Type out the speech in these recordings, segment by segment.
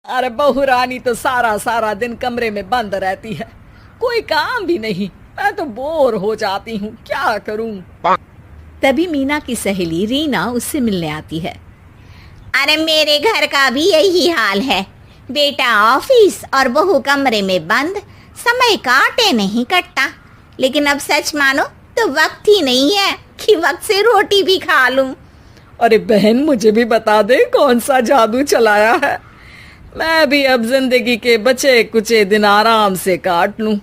अरे बहू रानी तो सारा सारा दिन कमरे में बंद रहती है, कोई काम भी नहीं। मैं तो बोर हो जाती हूँ, क्या करूँ। तभी मीना की सहेली रीना उससे मिलने आती है। अरे मेरे घर का भी यही हाल है। बेटा ऑफिस और बहू कमरे में बंद, समय काटे नहीं कटता। लेकिन अब सच मानो तो वक्त ही नहीं है कि वक्त से रोटी भी खा लूं। अरे बहन, मुझे भी बता दे कौन सा जादू चलाया है। मैं भी अब जिंदगी के बचे कुचे दिन आराम से काट लूं।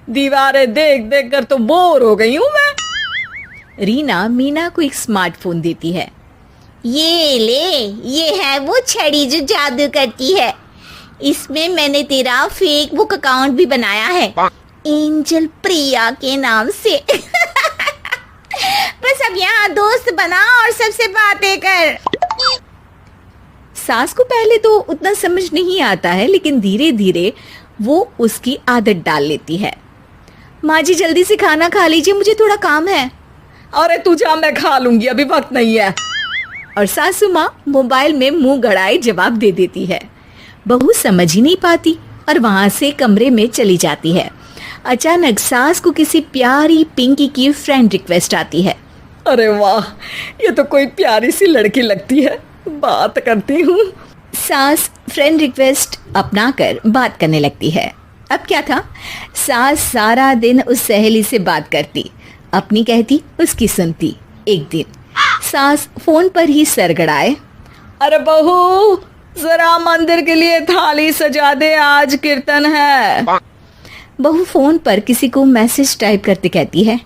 दीवारें देख देख कर तो बोर हो गई हूं मैं। रीना मीना को एक स्मार्टफोन देती है। ये ले, ये है वो छड़ी जो जादू करती है। इसमें मैंने तेरा फेसबुक अकाउंट भी बनाया है, एंजल प्रिया के नाम से। बस अब यहाँ दोस्त बना और सबसे बातें कर। सास को पहले तो उतना समझ नहीं आता है, लेकिन धीरे धीरे वो उसकी आदत डाल लेती है। माँ जी जल्दी से खाना खा लीजिए, मुझे थोड़ा काम है। अरे तू जा, मैं खा लूंगी, अभी वक्त नहीं है। और सासू माँ मोबाइल में मुंह गड़ाए जवाब दे देती है। बहू समझ ही नहीं पाती और वहां से कमरे में चली जाती है। अचानक सास को किसी प्यारी पिंकी की फ्रेंड रिक्वेस्ट आती है। अरे वाह, ये तो कोई प्यारी सी लड़की लगती है, बात करती हूँ। सास फ्रेंड रिक्वेस्ट अपनाकर बात करने लगती है। अब क्या था, सास सारा दिन उस सहेली से बात करती, अपनी कहती, उसकी सुनती। एक दिन सास फोन पर ही सर गड़ाए। अरे बहू, जरा मंदिर के लिए थाली सजा दे, आज कीर्तन है। बहू फोन पर किसी को मैसेज टाइप करते कहती है।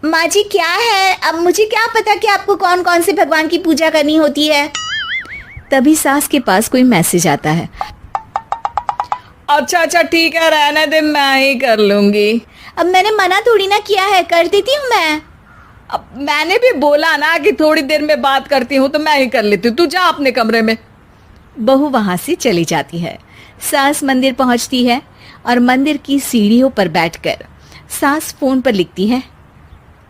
माँ जी क्या है, अब मुझे क्या पता कि आपको कौन कौन से भगवान की पूजा करनी होती है। तभी सास के पास कोई मैसेज आता है। अच्छा अच्छा ठीक है, रहने दे, मैं ही कर लूंगी। अब मैंने मना थोड़ी ना किया है, कर देती हूँ मैं। अब मैंने भी बोला ना कि थोड़ी देर में बात करती हूँ, तो मैं ही कर लेती हूँ, तू जा अपने कमरे में। बहू वहां से चली जाती है। सास मंदिर पहुंचती है और मंदिर की सीढ़ियों पर बैठकर सास फोन पर लिखती है।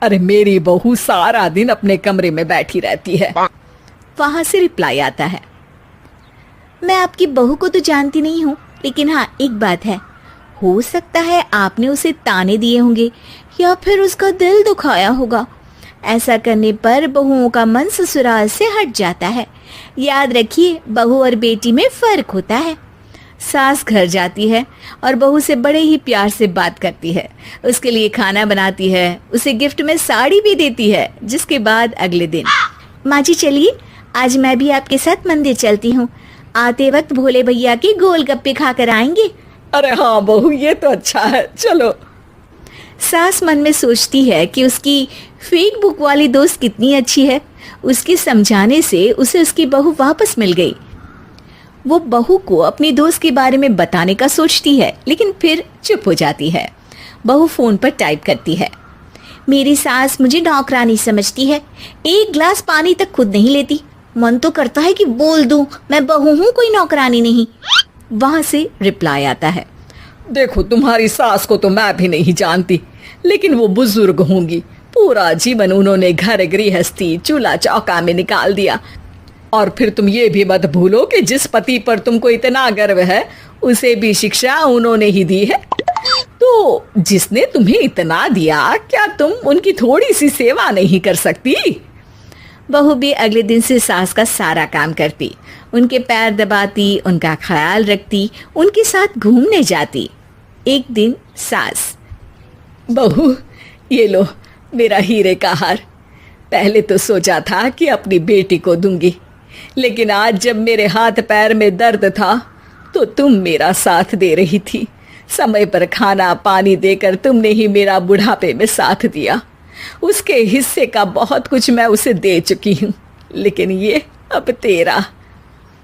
अरे मेरी बहू सारा दिन अपने कमरे में बैठी रहती है। वहां से रिप्लाई आता है। मैं आपकी बहू को तो जानती नहीं हूँ, लेकिन हाँ एक बात है, हो सकता है आपने उसे ताने दिए होंगे या फिर उसका दिल दुखाया होगा। ऐसा करने पर बहुओं का मन ससुराल से हट जाता है। याद रखिए, बहू और बेटी में फर्क होता है। सास घर जाती है और बहू से बड़े ही प्यार से बात करती है, उसके लिए खाना बनाती है, उसे गिफ्ट में साड़ी भी देती है। जिसके बाद अगले दिन, माँ जी चलिए, आज मैं भी आपके साथ मंदिर चलती हूँ। आते वक्त भोले भैया के गोलगप्पे खाकर आएंगे। अरे हाँ बहू, ये तो अच्छा है, चलो। सास मन में सोचती है कि उसकी फेक बुक वाली दोस्त कितनी अच्छी है। उसके समझाने से उसे उसकी बहू वापस मिल गई। वो बहू को अपनी दोस्त के बारे में बताने का सोचती है, लेकिन फिर चुप हो जाती है। बहू फोन पर टाइप करती है। मेरी सास मुझे नौकरानी समझती है, एक गिलास पानी तक खुद नहीं लेती। मन तो करता है कि बोल दूं, मैं बहू हूँ, कोई नौकरानी नहीं। वहां से रिप्लाई आता है। देखो, तुम्हारी सास को तो मैं भी नहीं जानती, लेकिन वो बुजुर्ग होंगी। पूरा जीवन उन्होंने घर गृहस्थी चूल्हा चौका में निकाल दिया। और फिर तुम ये भी मत भूलो कि जिस पति पर तुमको इतना गर्व है, उसे भी शिक्षा उन्होंने ही दी है। तो जिसने तुम्हें इतना दिया, क्या तुम उनकी थोड़ी सी सेवा नहीं कर सकती? बहू भी अगले दिन से सास का सारा काम करती, उनके पैर दबाती, उनका ख्याल रखती, उनके साथ घूमने जाती। एक दिन सास, बहू ये लो मेरा हीरे का हार। पहले तो सोचा था कि अपनी बेटी को दूंगी, लेकिन आज जब मेरे हाथ पैर में दर्द था तो तुम मेरा साथ दे रही थी। समय पर खाना पानी देकर तुमने ही मेरा बुढ़ापे में साथ दिया। उसके हिस्से का बहुत कुछ मैं उसे दे चुकी हूँ, लेकिन ये अब तेरा।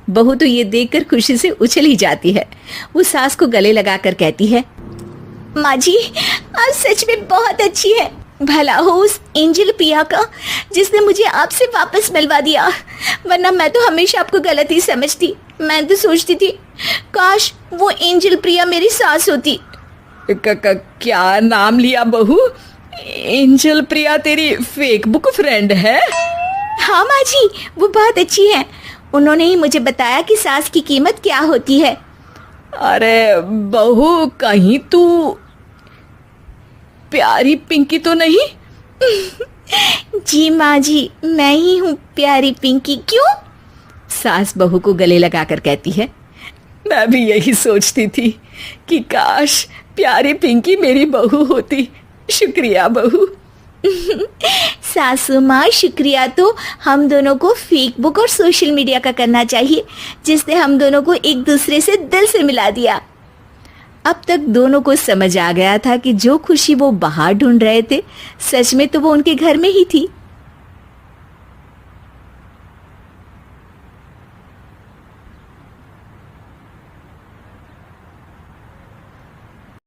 बहू तो ये देखकर खुशी से उछल ही जाती है। वो सास को गले लगाकर कहती है। माँ जी, आज सच में बहुत अच्छी है। भला हो उस एंजल प्रिया का, जिसने मुझे आपसे वापस मिलवा दिया, वरना मैं तो हमेशा आपको गलत ही समझती। मैं तो सोचती थी काश वो एंजल प्रिया मेरी सास होती। क्या नाम लिया बहू? एंजल प्रिया तेरी फेक बुक फ्रेंड है? हाँ माँ जी, वो बहुत अच्छी है। उन्होंने ही मुझे बताया कि सास की कीमत क्या होती है। अरे बहू, कहीं तू प्यारी पिंकी तो नहीं? जी माँ जी, मैं ही हूँ प्यारी पिंकी। क्यों? सास बहू को गले लगाकर कहती है। मैं भी यही सोचती थी कि काश प्यारी पिंकी मेरी बहू होती। शुक्रिया बहू। सासू माँ, शुक्रिया तो हम दोनों को फेसबुक और सोशल मीडिया का करना चाहिए, जिसने हम दोनों को एक दूसरे से दिल से मिला दिया। अब तक दोनों को समझ आ गया था कि जो खुशी वो बाहर ढूंढ रहे थे, सच में तो वो उनके घर में ही थी।